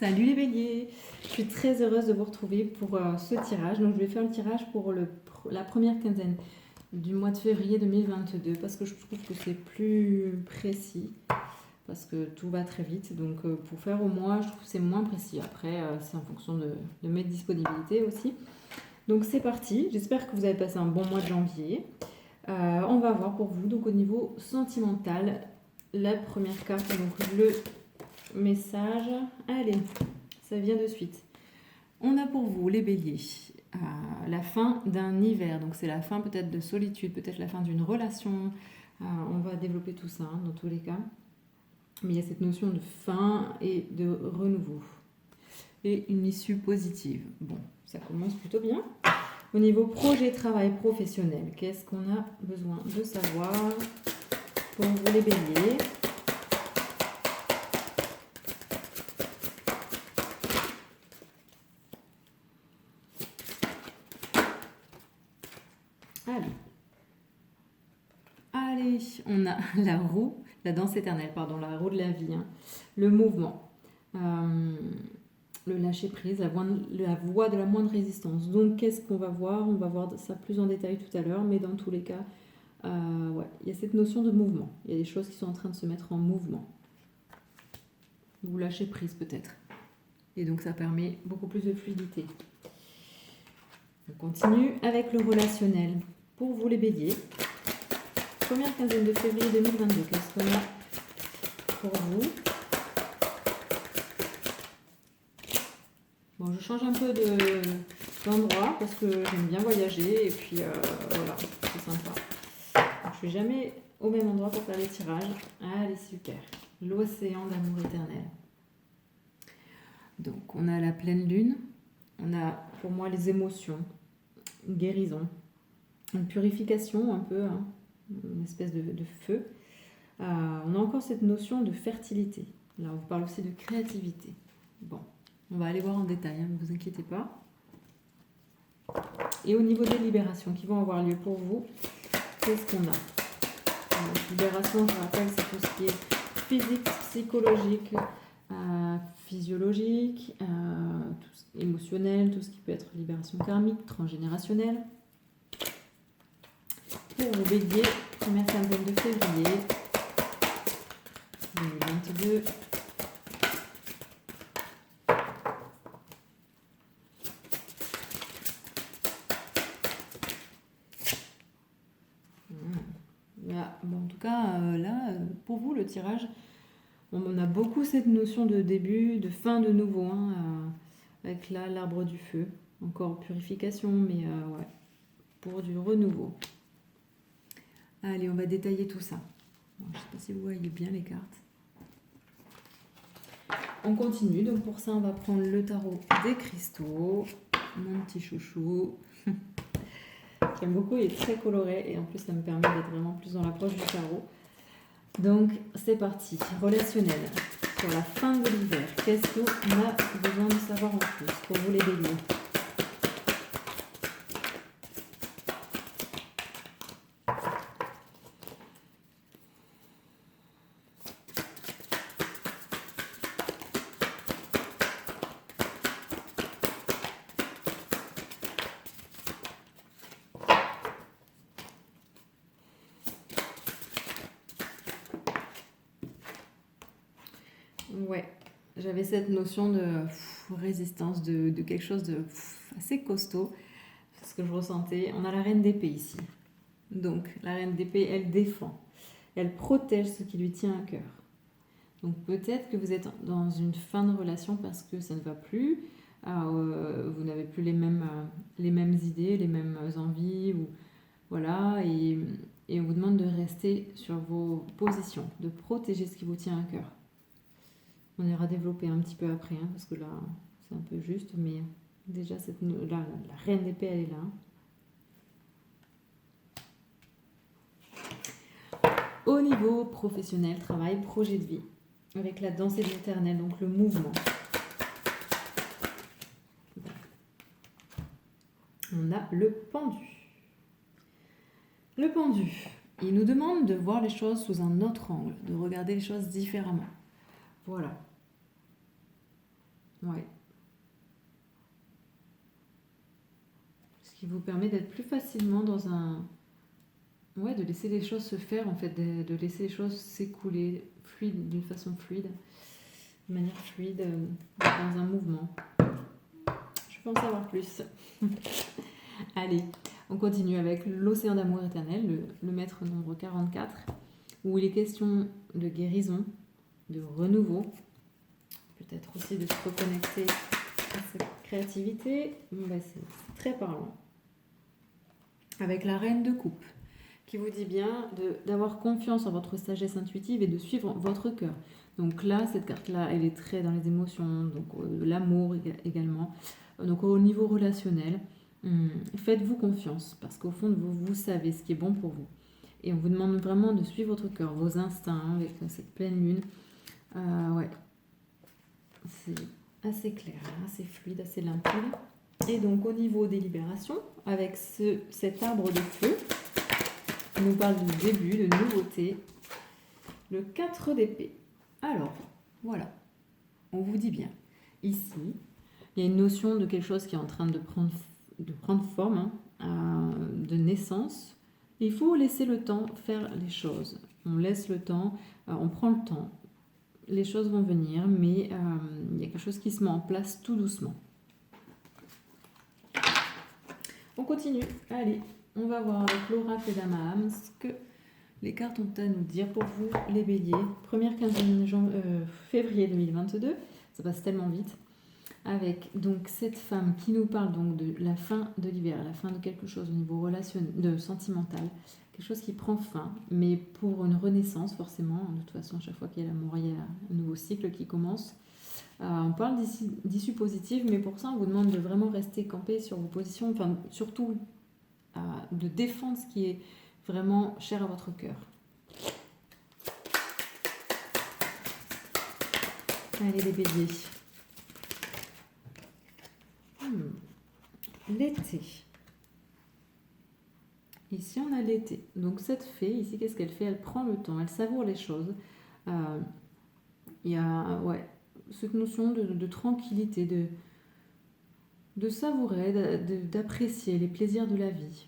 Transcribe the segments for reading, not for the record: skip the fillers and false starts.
Salut les béliers, je suis très heureuse de vous retrouver pour ce tirage. Donc je vais faire le tirage pour la première quinzaine du mois de février 2022 parce que je trouve que c'est plus précis, parce que tout va très vite. Donc pour faire au mois, je trouve que c'est moins précis. Après, c'est en fonction de mes disponibilités aussi. Donc c'est parti, j'espère que vous avez passé un bon mois de janvier. On va voir pour vous, donc au niveau sentimental, la première carte, donc le message. Allez, ça vient de suite. On a pour vous, les béliers, la fin d'un hiver. Donc c'est la fin peut-être de solitude, peut-être la fin d'une relation. On va développer tout ça dans tous les cas. Mais il y a cette notion de fin et de renouveau. Et une issue positive. Bon, ça commence plutôt bien. Au niveau projet, travail, professionnel, qu'est-ce qu'on a besoin de savoir pour vous les béliers? Allez, on a la roue, la danse éternelle, pardon, la roue de la vie, hein. Le mouvement, le lâcher prise, la voie de la moindre résistance. Donc, qu'est-ce qu'on va voir? On va voir ça plus en détail tout à l'heure, mais dans tous les cas, ouais, il y a cette notion de mouvement. Il y a des choses qui sont en train de se mettre en mouvement. Vous lâchez prise peut-être. Et donc, ça permet beaucoup plus de fluidité. On continue avec le relationnel. Pour vous les béliers, première quinzaine de février 2022, qu'est-ce qu'on a pour vous? Bon, je change un peu d'endroit parce que j'aime bien voyager et puis voilà, c'est sympa. Donc, je suis jamais au même endroit pour faire les tirages. Allez, super. L'océan d'amour éternel. Donc, on a la pleine lune. On a pour moi les émotions, une guérison, une purification un peu, hein, une espèce de feu. On a encore cette notion de fertilité. Là, on vous parle aussi de créativité. Bon, on va aller voir en détail, hein, ne vous inquiétez pas. Et au niveau des libérations qui vont avoir lieu pour vous, qu'est-ce qu'on a? Donc, libération, je rappelle, c'est tout ce qui est physique, psychologique, physiologique, tout ce qui est émotionnel, tout ce qui peut être libération karmique, transgénérationnelle. Pour vous bélier, première quinzaine de février 2022. Bon, en tout cas, là, pour vous, le tirage, on a beaucoup cette notion de début, de fin de nouveau, hein, avec là, l'arbre du feu. Encore purification, mais ouais, pour du renouveau. Allez, on va détailler tout ça. Bon, je ne sais pas si vous voyez bien les cartes. On continue, donc pour ça, on va prendre le tarot des cristaux. Mon petit chouchou. J'aime beaucoup, il est très coloré et en plus ça me permet d'être vraiment plus dans l'approche du tarot. Donc c'est parti, relationnel. Sur la fin de l'hiver, qu'est-ce qu'on a besoin de savoir en plus pour vous les béliers? Ouais, j'avais cette notion de résistance, de quelque chose de assez costaud. C'est ce que je ressentais. On a la reine d'épée ici. Donc, la reine d'épée, elle défend. Elle protège ce qui lui tient à cœur. Donc, peut-être que vous êtes dans une fin de relation parce que ça ne va plus. Vous n'avez plus les mêmes idées, les mêmes envies. Voilà, et on vous demande de rester sur vos positions, de protéger ce qui vous tient à cœur. On ira développer un petit peu après, hein, parce que là, c'est un peu juste, mais déjà, la reine d'épée, elle est là. Au niveau professionnel, travail, projet de vie, avec la danse éternelle, donc le mouvement. On a le pendu. Le pendu, il nous demande de voir les choses sous un autre angle, de regarder les choses différemment. Voilà. Ouais. Ce qui vous permet d'être plus facilement dans un... Ouais, de laisser les choses se faire, en fait, de laisser les choses s'écouler d'une façon fluide, de manière fluide, dans un mouvement. Je peux en savoir plus. Allez, on continue avec l'océan d'amour éternel, le maître nombre 44, où il est question de guérison, de renouveau, peut-être aussi de se reconnecter à cette créativité. C'est très parlant. Avec la reine de coupe, qui vous dit bien d'avoir confiance en votre sagesse intuitive et de suivre votre cœur. Donc là, cette carte-là, elle est très dans les émotions, donc l'amour également. Donc au niveau relationnel, faites-vous confiance, parce qu'au fond de vous, vous savez ce qui est bon pour vous. Et on vous demande vraiment de suivre votre cœur, vos instincts, avec cette pleine lune. Ouais, c'est assez clair, assez fluide, assez limpide. Et donc au niveau des libérations, avec cet arbre de feu, on nous parle de début, de nouveauté, le 4 d'épée. Alors, voilà, on vous dit bien, ici, il y a une notion de quelque chose qui est en train de prendre forme, de naissance. Il faut laisser le temps faire les choses. On laisse le temps, on prend le temps. Les choses vont venir, mais il y a quelque chose qui se met en place tout doucement. On continue. Allez, on va voir avec l'oracle d'Amaham ce que les cartes ont à nous dire pour vous, les béliers. Première quinzaine février 2022. Ça passe tellement vite. Avec donc cette femme qui nous parle donc de la fin de l'hiver, la fin de quelque chose au niveau relationnel, sentimental, quelque chose qui prend fin, mais pour une renaissance forcément. De toute façon, à chaque fois qu'il y a l'amour, il y a un nouveau cycle qui commence. On parle d'issue positive, mais pour ça, on vous demande de vraiment rester campé sur vos positions, enfin surtout de défendre ce qui est vraiment cher à votre cœur. Allez les béliers. L'été. Ici, on a l'été. Donc, cette fée, ici, qu'est-ce qu'elle fait? Elle prend le temps, elle savoure les choses. Il y a cette notion de tranquillité, de savourer, d'apprécier les plaisirs de la vie.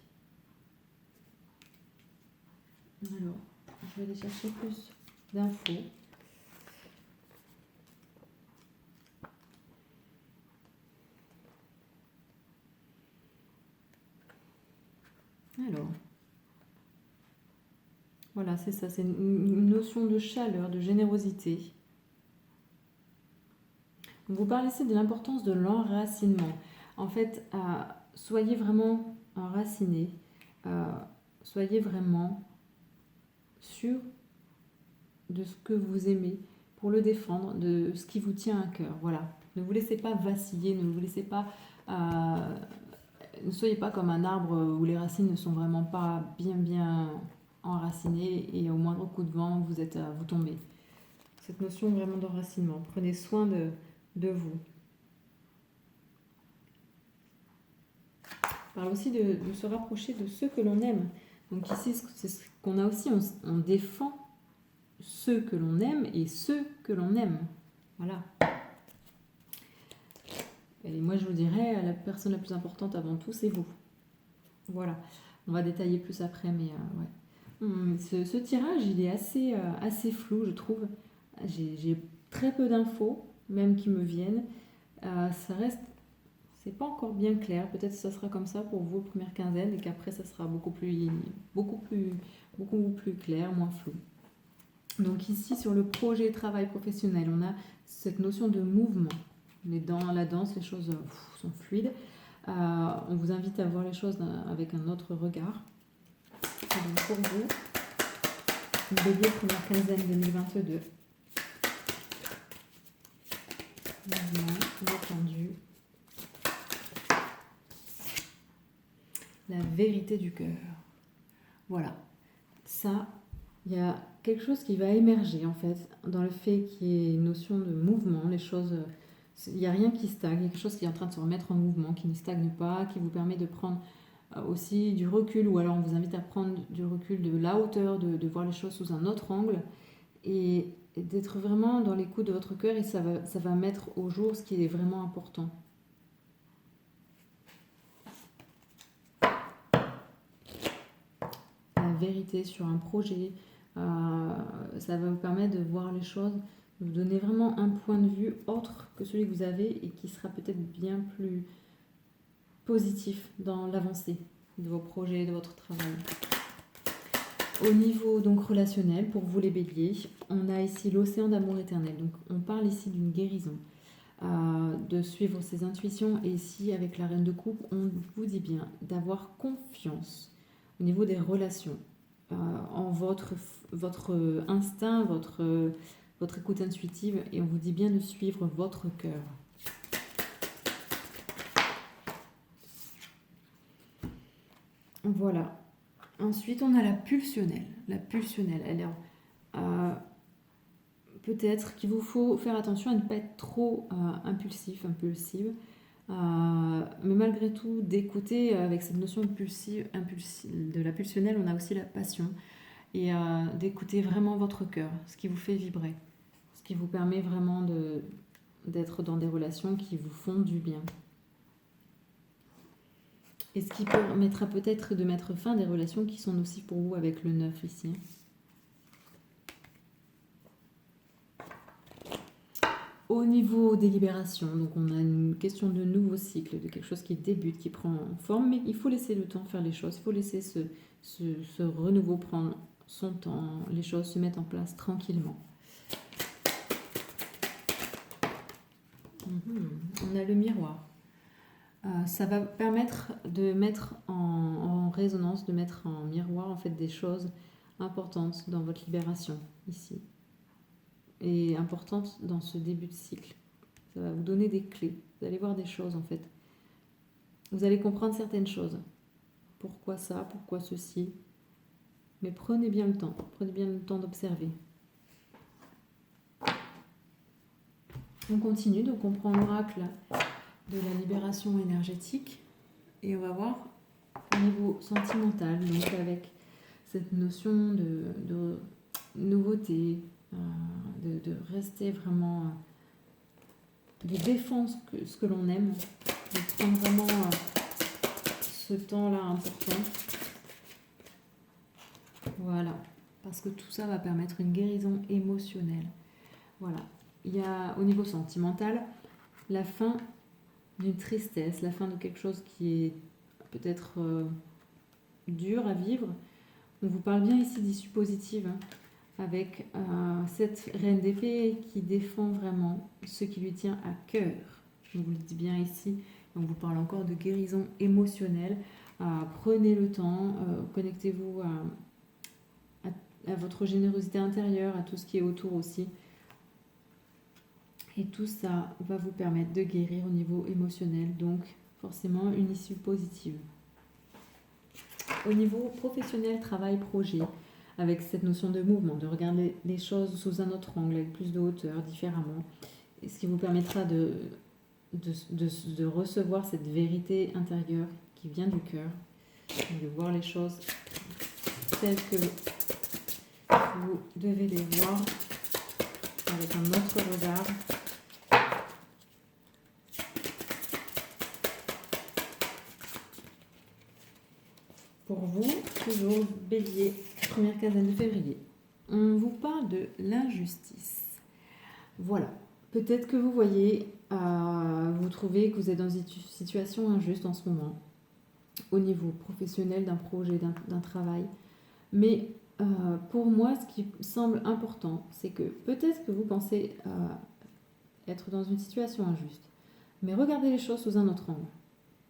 Alors, je vais aller chercher plus d'infos. Alors, voilà, c'est ça, c'est une notion de chaleur, de générosité. Vous parlez ici de l'importance de l'enracinement. En fait, soyez vraiment enracinés, soyez vraiment sûr de ce que vous aimez pour le défendre, de ce qui vous tient à cœur. Voilà, ne vous laissez pas vaciller, ne vous laissez pas... ne soyez pas comme un arbre où les racines ne sont vraiment pas bien enracinées et au moindre coup de vent, vous tombez. Cette notion vraiment d'enracinement. Prenez soin de vous. On parle aussi de se rapprocher de ceux que l'on aime. Donc ici, c'est ce qu'on a aussi, on défend ceux que l'on aime et ceux que l'on aime. Voilà. Et moi, je vous dirais, la personne la plus importante avant tout, c'est vous. Voilà. On va détailler plus après, mais ouais. Ce tirage, il est assez flou, je trouve. J'ai très peu d'infos, même qui me viennent. Ça reste... C'est pas encore bien clair. Peut-être que ça sera comme ça pour vos premières quinzaines et qu'après, ça sera beaucoup plus clair, moins flou. Donc ici, sur le projet travail professionnel, on a cette notion de mouvement. Dans la danse, les choses sont fluides. On vous invite à voir les choses avec un autre regard. Et donc pour vous, bélier première quinzaine 2022. Mouvement, détendu. La vérité du cœur. Voilà. Ça, il y a quelque chose qui va émerger en fait dans le fait qu'il y ait une notion de mouvement, les choses, il n'y a rien qui stagne, il y a quelque chose qui est en train de se remettre en mouvement, qui ne stagne pas, qui vous permet de prendre aussi du recul, ou alors on vous invite à prendre du recul, de la hauteur, de voir les choses sous un autre angle, et d'être vraiment dans l'écoute de votre cœur et ça va mettre au jour ce qui est vraiment important. La vérité sur un projet, ça va vous permettre de voir les choses, de vous donner vraiment un point de vue autre que celui que vous avez et qui sera peut-être bien plus positif dans l'avancée de vos projets, de votre travail. Au niveau donc relationnel, pour vous les béliers, on a ici l'océan d'amour éternel. Donc on parle ici d'une guérison, de suivre ses intuitions. Et ici, avec la reine de coupe, on vous dit bien d'avoir confiance au niveau des relations, en votre instinct, votre écoute intuitive. Et on vous dit bien de suivre votre cœur. Voilà. Ensuite, on a la pulsionnelle. La pulsionnelle, elle est peut-être qu'il vous faut faire attention à ne pas être trop impulsive. Mais malgré tout, d'écouter avec cette notion de la pulsionnelle, on a aussi la passion. Et d'écouter vraiment votre cœur, ce qui vous fait vibrer. Ce qui vous permet vraiment d'être dans des relations qui vous font du bien. Et ce qui permettra peut-être de mettre fin à des relations qui sont nocives pour vous avec le 9 ici. Au niveau des libérations, donc on a une question de nouveau cycle, de quelque chose qui débute, qui prend forme, mais il faut laisser le temps faire les choses, il faut laisser ce renouveau prendre son temps, les choses se mettent en place tranquillement. On a le miroir. Ça va permettre de mettre en résonance, de mettre en miroir en fait des choses importantes dans votre libération ici. Et importantes dans ce début de cycle. Ça va vous donner des clés. Vous allez voir des choses en fait. Vous allez comprendre certaines choses. Pourquoi ça, pourquoi ceci. Mais prenez bien le temps. Prenez bien le temps d'observer. On continue, donc on prend l'oracle de la libération énergétique et on va voir au niveau sentimental, donc avec cette notion de nouveauté, de rester vraiment, de défendre ce que l'on aime, de prendre vraiment ce temps-là important. Voilà, parce que tout ça va permettre une guérison émotionnelle. Voilà, il y a au niveau sentimental la fin d'une tristesse, la fin de quelque chose qui est peut-être dur à vivre. On vous parle bien ici d'issue positive, avec cette reine d'épée qui défend vraiment ce qui lui tient à cœur. Je vous le dis bien ici. On vous parle encore de guérison émotionnelle. Prenez le temps, connectez-vous à votre générosité intérieure, à tout ce qui est autour aussi. Et tout ça va vous permettre de guérir au niveau émotionnel, donc forcément une issue positive. Au niveau professionnel, travail, projet, avec cette notion de mouvement, de regarder les choses sous un autre angle, avec plus de hauteur, différemment, et ce qui vous permettra de recevoir cette vérité intérieure qui vient du cœur, de voir les choses telles que vous devez les voir avec un autre regard. Pour vous, toujours Bélier, première quinzaine de février. On vous parle de l'injustice. Voilà. Peut-être que vous voyez, vous trouvez que vous êtes dans une situation injuste en ce moment, au niveau professionnel d'un projet, d'un travail. Mais pour moi, ce qui semble important, c'est que peut-être que vous pensez être dans une situation injuste, mais regardez les choses sous un autre angle.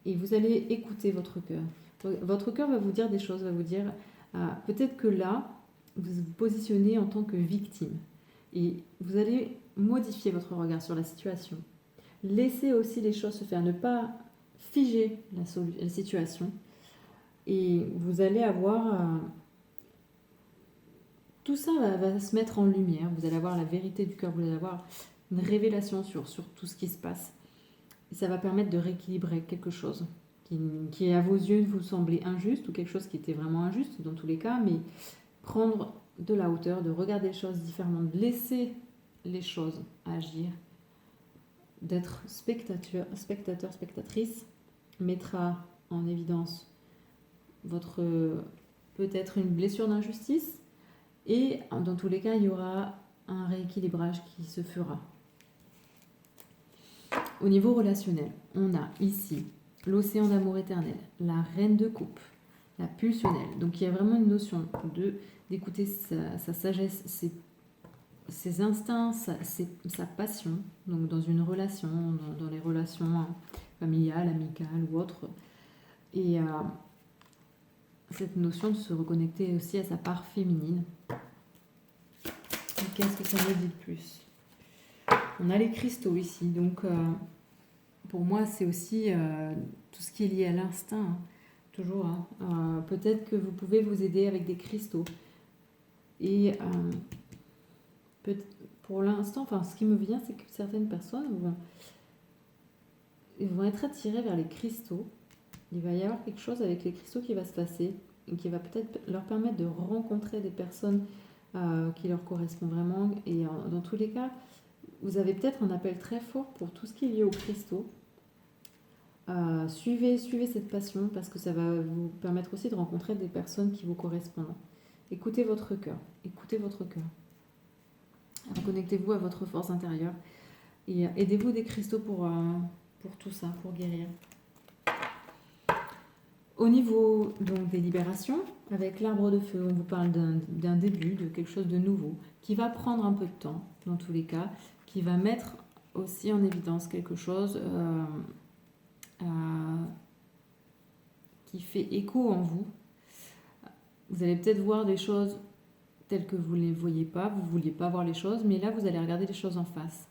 Et vous allez écouter votre cœur. Votre cœur va vous dire des choses, va vous dire peut-être que là, vous vous positionnez en tant que victime. Et vous allez modifier votre regard sur la situation. Laissez aussi les choses se faire, ne pas figer la situation. Et vous allez avoir... tout ça va se mettre en lumière. Vous allez avoir la vérité du cœur, vous allez avoir une révélation sur tout ce qui se passe. Et ça va permettre de rééquilibrer quelque chose qui à vos yeux vous semblait injuste ou quelque chose qui était vraiment injuste dans tous les cas, mais prendre de la hauteur, de regarder les choses différemment, de laisser les choses agir, d'être spectateur, spectatrice, mettra en évidence votre peut-être une blessure d'injustice et dans tous les cas, il y aura un rééquilibrage qui se fera. Au niveau relationnel, on a ici l'océan d'amour éternel, la reine de coupe, la pulsionnelle. Donc il y a vraiment une notion d'écouter sa sagesse, ses instincts, sa passion, donc dans une relation, dans les relations familiales, amicales ou autres. Et cette notion de se reconnecter aussi à sa part féminine. Et qu'est-ce que ça me dit de plus? On a les cristaux ici, donc pour moi c'est aussi tout ce qui est lié à l'instinct, hein, toujours. Hein. Peut-être que vous pouvez vous aider avec des cristaux. Et pour l'instant, enfin, ce qui me vient, c'est que certaines personnes vont être attirées vers les cristaux. Il va y avoir quelque chose avec les cristaux qui va se passer et qui va peut-être leur permettre de rencontrer des personnes qui leur correspondent vraiment. Et dans tous les cas, vous avez peut-être un appel très fort pour tout ce qui est lié aux cristaux. Suivez cette passion parce que ça va vous permettre aussi de rencontrer des personnes qui vous correspondent. Écoutez votre cœur. Reconnectez-vous à votre force intérieure et aidez-vous des cristaux pour tout ça, pour guérir. Au niveau donc, des libérations, avec l'arbre de feu, on vous parle d'un début, de quelque chose de nouveau, qui va prendre un peu de temps, dans tous les cas, qui va mettre aussi en évidence quelque chose qui fait écho en vous. Vous allez peut-être voir des choses telles que vous ne les voyez pas, vous ne vouliez pas voir les choses, mais là, vous allez regarder les choses en face.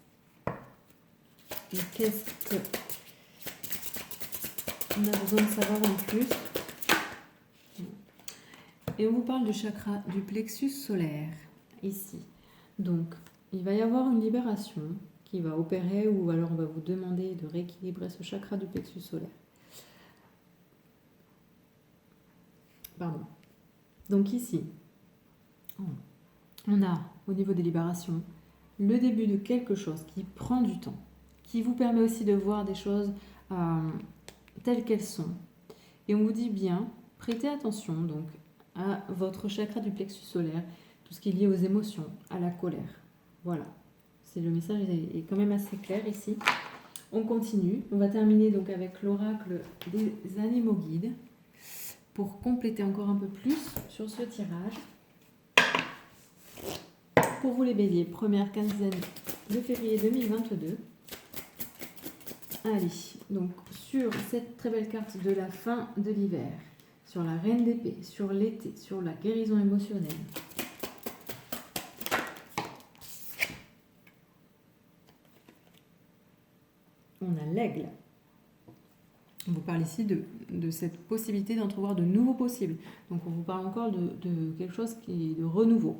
Et qu'est-ce que on a besoin de savoir en plus? Et on vous parle du chakra du plexus solaire, ici. Donc, il va y avoir une libération qui va opérer, ou alors on va vous demander de rééquilibrer ce chakra du plexus solaire. Pardon. Donc ici, on a, au niveau des libérations, le début de quelque chose qui prend du temps, qui vous permet aussi de voir des choses telles qu'elles sont. Et on vous dit bien, prêtez attention donc à votre chakra du plexus solaire, tout ce qui est lié aux émotions, à la colère. Voilà, le message est quand même assez clair ici. On continue, on va terminer donc avec l'oracle des animaux guides pour compléter encore un peu plus sur ce tirage. Pour vous les béliers, première quinzaine de février 2022. Allez, donc sur cette très belle carte de la fin de l'hiver, sur la reine d'épée, sur l'été, sur la guérison émotionnelle. On a l'aigle. On vous parle ici de cette possibilité d'entrevoir de nouveaux possibles. Donc on vous parle encore de quelque chose qui est de renouveau.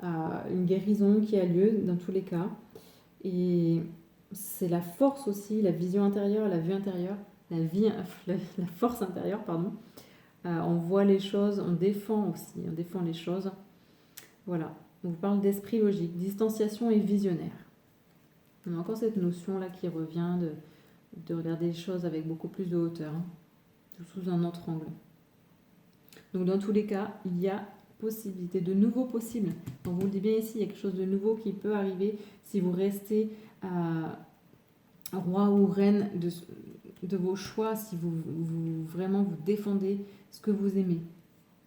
Une guérison qui a lieu dans tous les cas. Et c'est la force aussi, la vision intérieure, la vue intérieure, la force intérieure, pardon. On voit les choses, on défend les choses. Voilà, on vous parle d'esprit logique, distanciation et visionnaire. On a encore cette notion-là qui revient de regarder les choses avec beaucoup plus de hauteur, hein, sous un autre angle. Donc dans tous les cas, il y a possibilité, de nouveaux possibles. On vous le dit bien ici, il y a quelque chose de nouveau qui peut arriver si vous restez roi ou reine de vos choix, si vous vraiment vous défendez ce que vous aimez.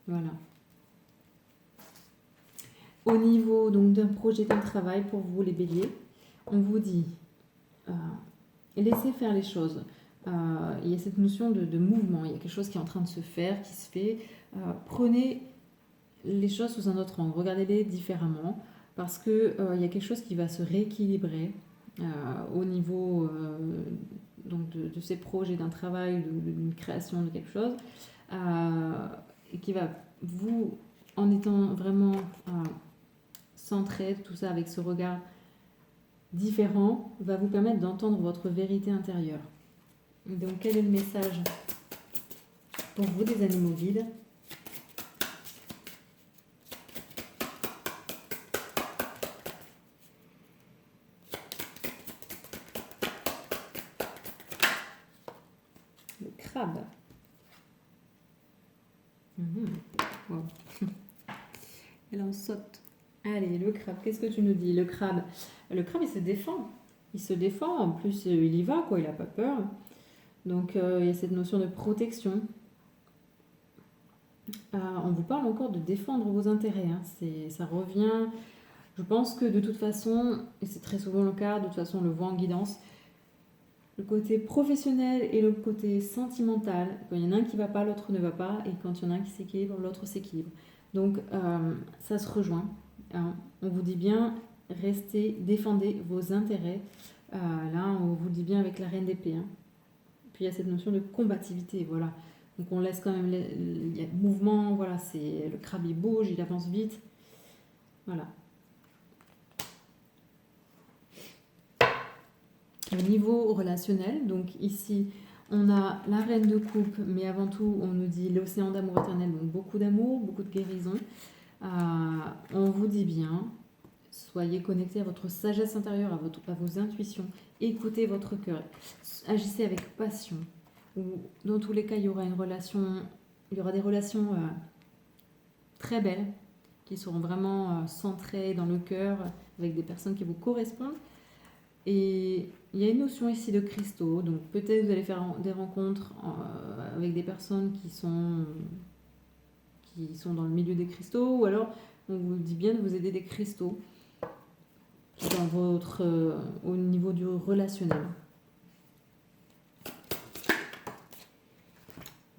Voilà. Au niveau donc d'un projet, d'un travail pour vous les béliers, on vous dit laissez faire les choses. Il y a cette notion de mouvement, il y a quelque chose qui est en train de se faire, qui se fait. Prenez les choses sous un autre angle, regardez-les différemment, parce qu'il y a quelque chose qui va se rééquilibrer au niveau donc de ces projets, d'un travail, d'une création de quelque chose, et qui va vous, en étant vraiment centré, tout ça avec ce regard différent, va vous permettre d'entendre votre vérité intérieure. Donc quel est le message pour vous des animaux guides? crabe. Wow. Elle en saute. Allez, le crabe, qu'est-ce que tu nous dis? Le crabe, il se défend. Il se défend, en plus, il y va, quoi, il n'a pas peur. Donc, il y a cette notion de protection. On vous parle encore de défendre vos intérêts. Hein. Ça revient, je pense que de toute façon, et c'est très souvent le cas, de toute façon, on le voit en guidance, le côté professionnel et le côté sentimental, quand il y en a un qui ne va pas, l'autre ne va pas, et quand il y en a un qui s'équilibre, l'autre s'équilibre. Donc, ça se rejoint. Hein. On vous dit bien, restez, défendez vos intérêts. Là, on vous dit bien avec la reine d'épée. Hein. Puis il y a cette notion de combativité, voilà. Donc on laisse quand même, il y a mouvement, voilà, c'est le crabe il bouge, il avance vite, voilà. Au niveau relationnel, donc ici on a la reine de coupe, mais avant tout on nous dit l'océan d'amour éternel, donc beaucoup d'amour, beaucoup de guérison. On vous dit bien, soyez connectés à votre sagesse intérieure, à vos intuitions, écoutez votre cœur, agissez avec passion. Ou dans tous les cas, il y aura des relations très belles qui seront vraiment centrées dans le cœur avec des personnes qui vous correspondent. Et il y a une notion ici de cristaux, donc peut-être vous allez faire des rencontres avec des personnes qui sont dans le milieu des cristaux, ou alors on vous dit bien de vous aider des cristaux au niveau du relationnel.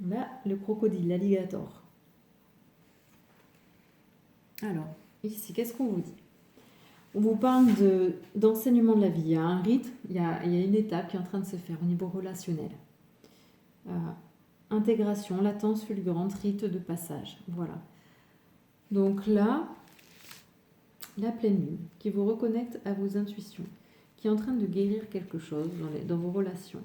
Là, le crocodile, l'alligator. Alors, ici, qu'est-ce qu'on vous dit? On vous parle d'enseignement de la vie. Il y a un rite, il y a une étape qui est en train de se faire au niveau relationnel. Intégration, latence fulgurante, rite de passage. Voilà. Donc là, la pleine lune qui vous reconnecte à vos intuitions, qui est en train de guérir quelque chose dans vos relations.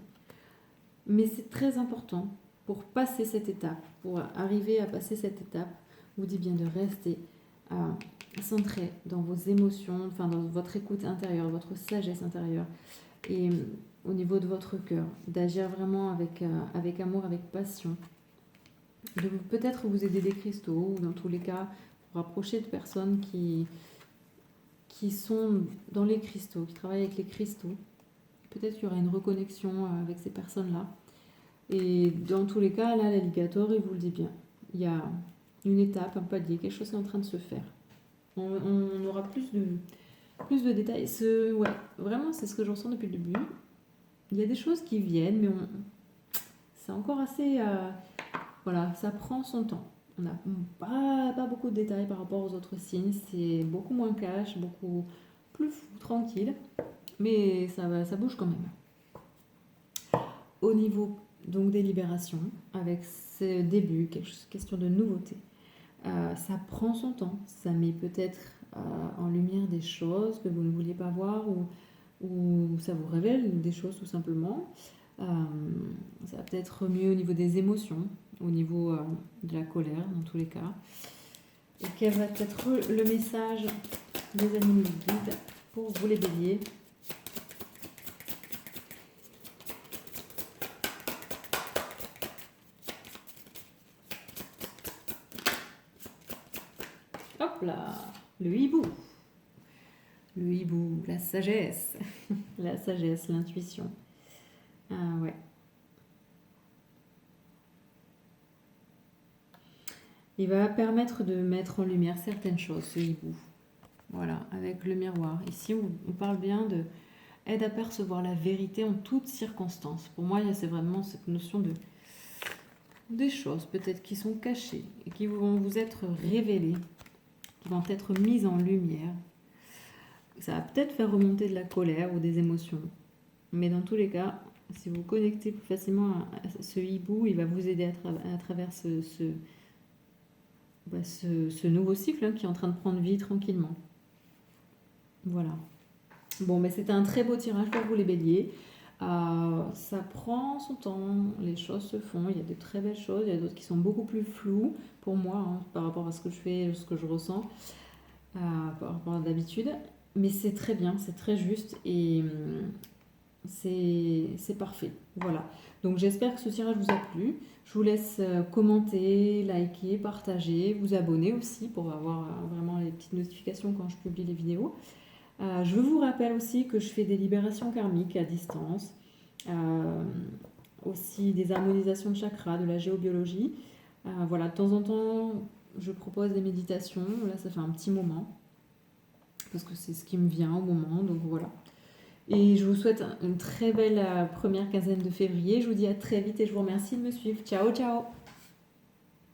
Mais c'est très important pour passer cette étape, pour arriver à passer cette étape, vous dit bien de rester centré dans vos émotions, enfin dans votre écoute intérieure, votre sagesse intérieure et au niveau de votre cœur, d'agir vraiment avec amour, avec passion, de peut-être vous aider des cristaux ou dans tous les cas vous rapprocher de personnes qui sont dans les cristaux, qui travaillent avec les cristaux. Peut-être qu'il y aura une reconnexion avec ces personnes-là. Et dans tous les cas, là, l'alligator, il vous le dit bien. Il y a une étape, un palier, quelque chose qui est en train de se faire. On aura plus de détails. Ouais, vraiment, c'est ce que je ressens depuis le début. Il y a des choses qui viennent, mais c'est encore assez... voilà, ça prend son temps. On n'a pas beaucoup de détails par rapport aux autres signes. C'est beaucoup moins cash, beaucoup plus tranquille. Mais ça bouge quand même. Au niveau donc des libérations, avec ce début, question de nouveauté, ça prend son temps. Ça met peut-être en lumière des choses que vous ne vouliez pas voir ou ça vous révèle des choses tout simplement. Ça va peut-être mieux au niveau des émotions, au niveau de la colère dans tous les cas. Et quel va être le message des animaux guides pour vous les béliers? Hop là, le hibou. Le hibou, la sagesse. La sagesse, l'intuition. Ouais. Il va permettre de mettre en lumière certaines choses, ce hibou. Voilà, avec le miroir. Ici, on parle bien de aide à percevoir la vérité en toutes circonstances. Pour moi, c'est vraiment cette notion des choses peut-être qui sont cachées et qui vont vous être révélées, qui vont être mises en lumière. Ça va peut-être faire remonter de la colère ou des émotions. Mais dans tous les cas, si vous connectez plus facilement à ce hibou, il va vous aider à travers ce nouveau cycle qui est en train de prendre vie tranquillement. Voilà. Bon, mais c'était un très beau tirage pour vous les béliers. Ça prend son temps, les choses se font, il y a de très belles choses, il y a d'autres qui sont beaucoup plus floues pour moi par rapport à ce que je fais, ce que je ressens par rapport à d'habitude. Mais c'est très bien, c'est très juste et c'est parfait. Voilà. Donc j'espère que ce tirage vous a plu. Je vous laisse commenter, liker, partager, vous abonner aussi pour avoir vraiment les petites notifications quand je publie les vidéos. Je vous rappelle aussi que je fais des libérations karmiques à distance, aussi des harmonisations de chakras, de la géobiologie. Voilà, de temps en temps, je propose des méditations. Là, ça fait un petit moment parce que c'est ce qui me vient au moment. Donc voilà. Et je vous souhaite une très belle première quinzaine de février. Je vous dis à très vite et je vous remercie de me suivre. Ciao, ciao!